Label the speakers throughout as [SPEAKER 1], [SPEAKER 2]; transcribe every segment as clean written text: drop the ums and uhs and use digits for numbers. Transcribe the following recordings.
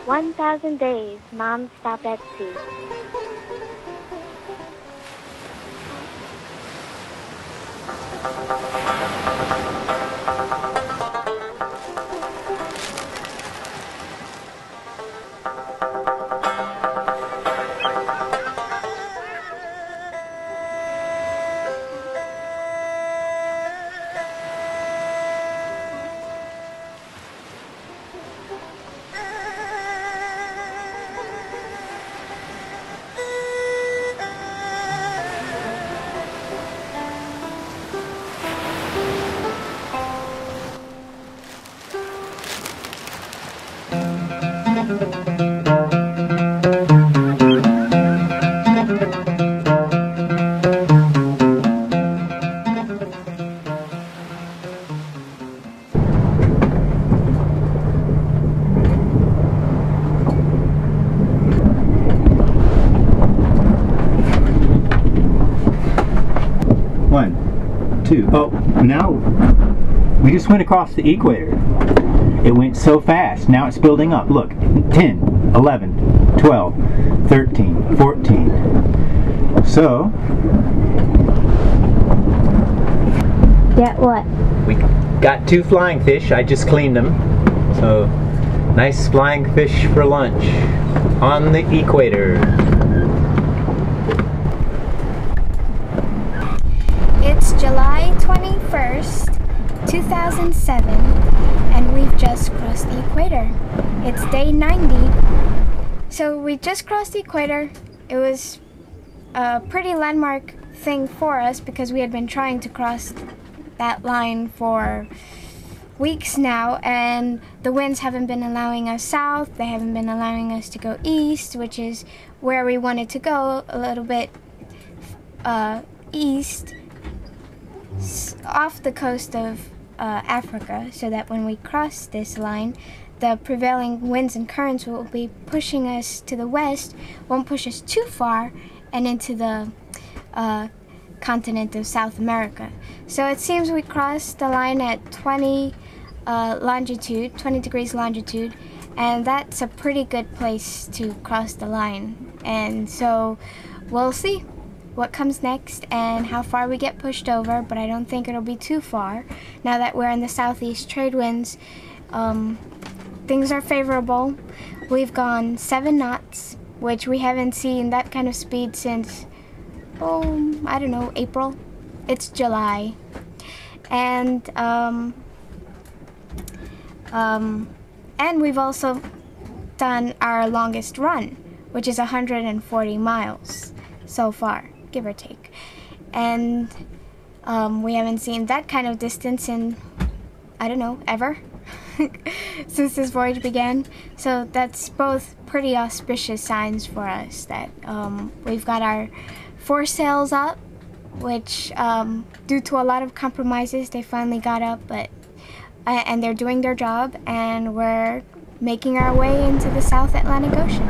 [SPEAKER 1] 1,000 days non-stop at sea.
[SPEAKER 2] Oh, now we just went across the equator. It went so fast. Now it's building up. Look, 10, 11, 12, 13, 14. So,
[SPEAKER 1] get what?
[SPEAKER 2] We got 2 flying fish. I just cleaned them. So, nice flying fish for lunch on the equator.
[SPEAKER 3] It's July 21st, 2007, and we've just crossed the equator. It's day 90. So we just crossed the equator. It was a pretty landmark thing for us because we had been trying to cross that line for weeks now, and the winds haven't been allowing us south. They haven't been allowing us to go east, which is where we wanted to go, a little bit east, off the coast of Africa, so that when we cross this line, the prevailing winds and currents will be pushing us to the west, won't push us too far, and into the continent of South America. So it seems we crossed the line at 20 degrees longitude, and that's a pretty good place to cross the line. And so we'll see what comes next and how far we get pushed over, but I don't think it'll be too far. Now that we're in the southeast trade winds, things are favorable. We've gone 7 knots, which we haven't seen that kind of speed since, I don't know, April. It's July. And we've also done our longest run, which is 140 miles so far, give or take. And we haven't seen that kind of distance in, I don't know, ever since this voyage began. So that's both pretty auspicious signs for us that we've got our foresails up, which due to a lot of compromises they finally got up, but and they're doing their job, and we're making our way into the South Atlantic Ocean.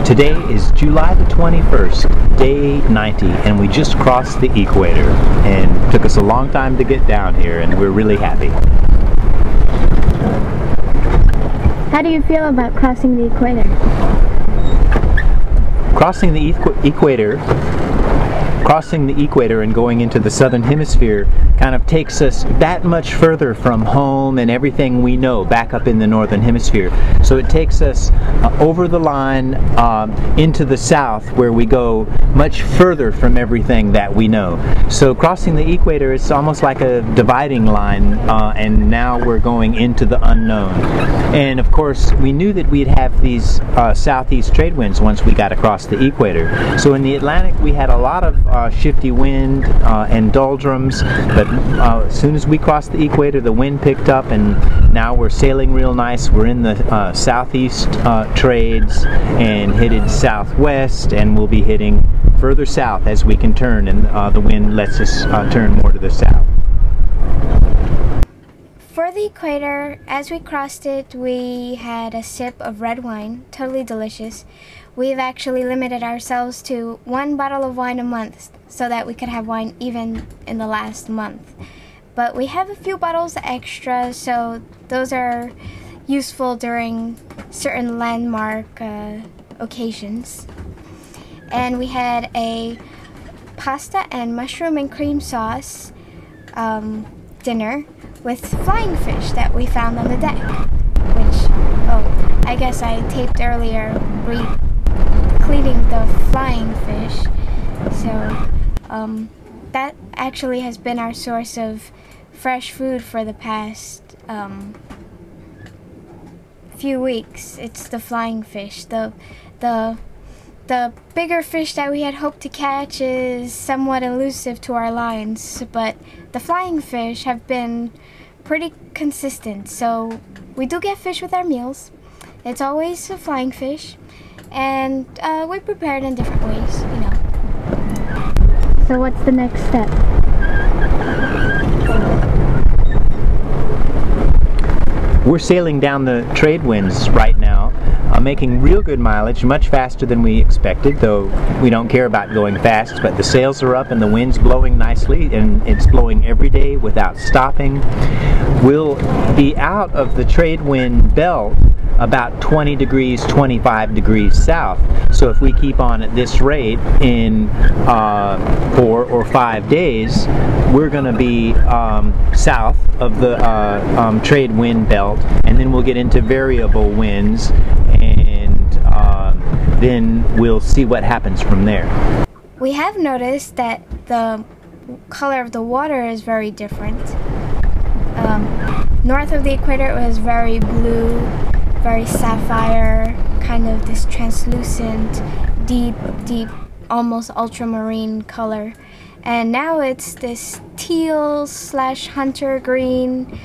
[SPEAKER 2] Today is July the 21st, day 90, and we just crossed the equator, and it took us a long time to get down here, and we're really happy.
[SPEAKER 1] How do you feel about crossing the equator?
[SPEAKER 2] Crossing the equator and going into the southern hemisphere kind of takes us that much further from home and everything we know back up in the northern hemisphere. So it takes us over the line into the south, where we go much further from everything that we know. So crossing the equator is almost like a dividing line, and now we're going into the unknown. And of course we knew that we'd have these southeast trade winds once we got across the equator. So in the Atlantic we had a lot of shifty wind and doldrums, but as soon as we crossed the equator, the wind picked up, and now we're sailing real nice. We're in the southeast trades and headed southwest, and we'll be heading further south as we can turn, and the wind lets us turn more to the south.
[SPEAKER 3] For the equator, as we crossed it, we had a sip of red wine, totally delicious. We've actually limited ourselves to 1 bottle of wine a month so that we could have wine even in the last month. but we have a few bottles extra, so those are useful during certain landmark occasions. And we had a pasta and mushroom and cream sauce dinner with flying fish that we found on the deck, which, oh, I guess I taped earlier cleaning the flying fish. So that actually has been our source of fresh food for the past few weeks. It's the flying fish. The bigger fish that we had hoped to catch is somewhat elusive to our lines, but the flying fish have been pretty consistent. So we do get fish with our meals. It's always a flying fish, and we prepare it in different ways, you know.
[SPEAKER 1] So what's the next step?
[SPEAKER 2] We're sailing down the trade winds right now, making real good mileage, much faster than we expected, though we don't care about going fast, but the sails are up and the wind's blowing nicely, and it's blowing every day without stopping. We'll be out of the trade wind belt about 20 degrees, 25 degrees south. So if we keep on at this rate in 4 or 5 days, we're going to be south of the trade wind belt, and then we'll get into variable winds, and then we'll see what happens from there.
[SPEAKER 3] We have noticed that the color of the water is very different. North of the equator it was very blue, very sapphire, kind of this translucent, deep, almost ultramarine color. And now it's this teal / hunter green,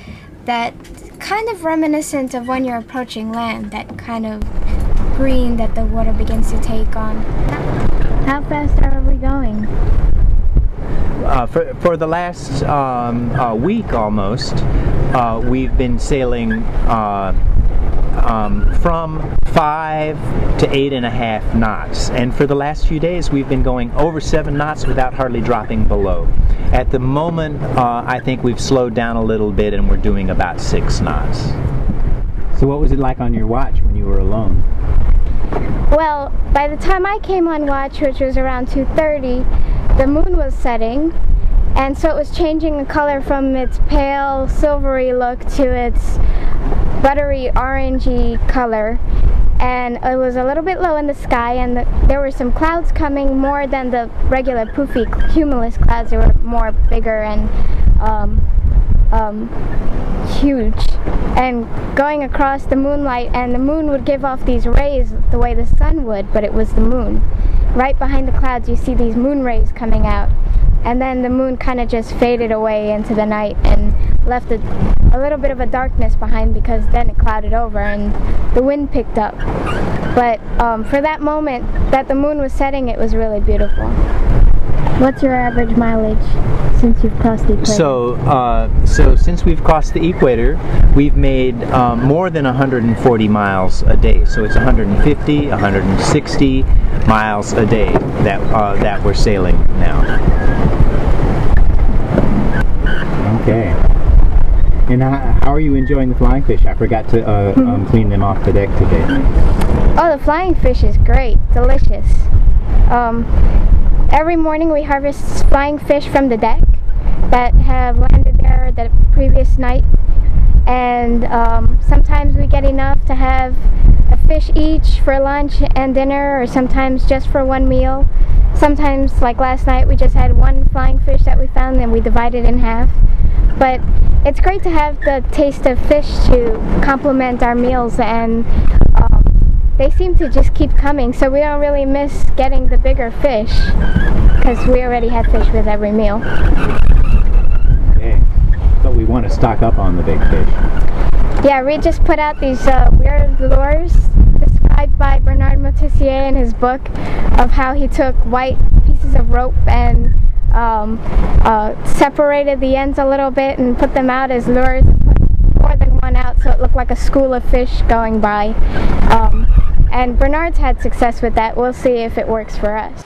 [SPEAKER 3] that kind of reminiscent of when you're approaching land, that kind of green that the water begins to take on.
[SPEAKER 1] How fast are we going?
[SPEAKER 2] For the last week almost, we've been sailing from 5 to 8.5 knots, and for the last few days we've been going over 7 knots without hardly dropping below. At the moment, I think we've slowed down a little bit and we're doing about 6 knots. So what was it like on your watch when you were alone?
[SPEAKER 1] Well, by the time I came on watch, which was around 2:30, the moon was setting, and so it was changing the color from its pale silvery look to its buttery orangey color, and it was a little bit low in the sky, and there were some clouds coming, more than the regular poofy cumulus clouds. They were more bigger and huge, and going across the moonlight, and the moon would give off these rays the way the sun would, but it was the moon. Right behind the clouds you see these moon rays coming out, and then the moon kind of just faded away into the night and left a little bit of a darkness behind, because then it clouded over and the wind picked up. But for that moment that the moon was setting, it was really beautiful. What's your average mileage since you've crossed the equator?
[SPEAKER 2] So since we've crossed the equator, we've made more than 140 miles a day. So it's 150, 160 miles a day that we're sailing now. Okay. And how are you enjoying the flying fish? I forgot to clean them off the deck today.
[SPEAKER 1] Oh, the flying fish is great, delicious. Every morning we harvest flying fish from the deck that have landed there the previous night, and sometimes we get enough to have a fish each for lunch and dinner, or sometimes just for one meal. Sometimes, like last night, we just had one flying fish that we found and we divided in half. But it's great to have the taste of fish to complement our meals, and they seem to just keep coming, so we don't really miss getting the bigger fish, because we already had fish with every meal.
[SPEAKER 2] Okay, but we want to stock up on the big fish.
[SPEAKER 1] Yeah, Reid just put out these weird lures described by Bernard Motissier in his book, of how he took white pieces of rope and separated the ends a little bit and put them out as lures, put more than one out so it looked like a school of fish going by. And Bernard's had success with that. We'll see if it works for us.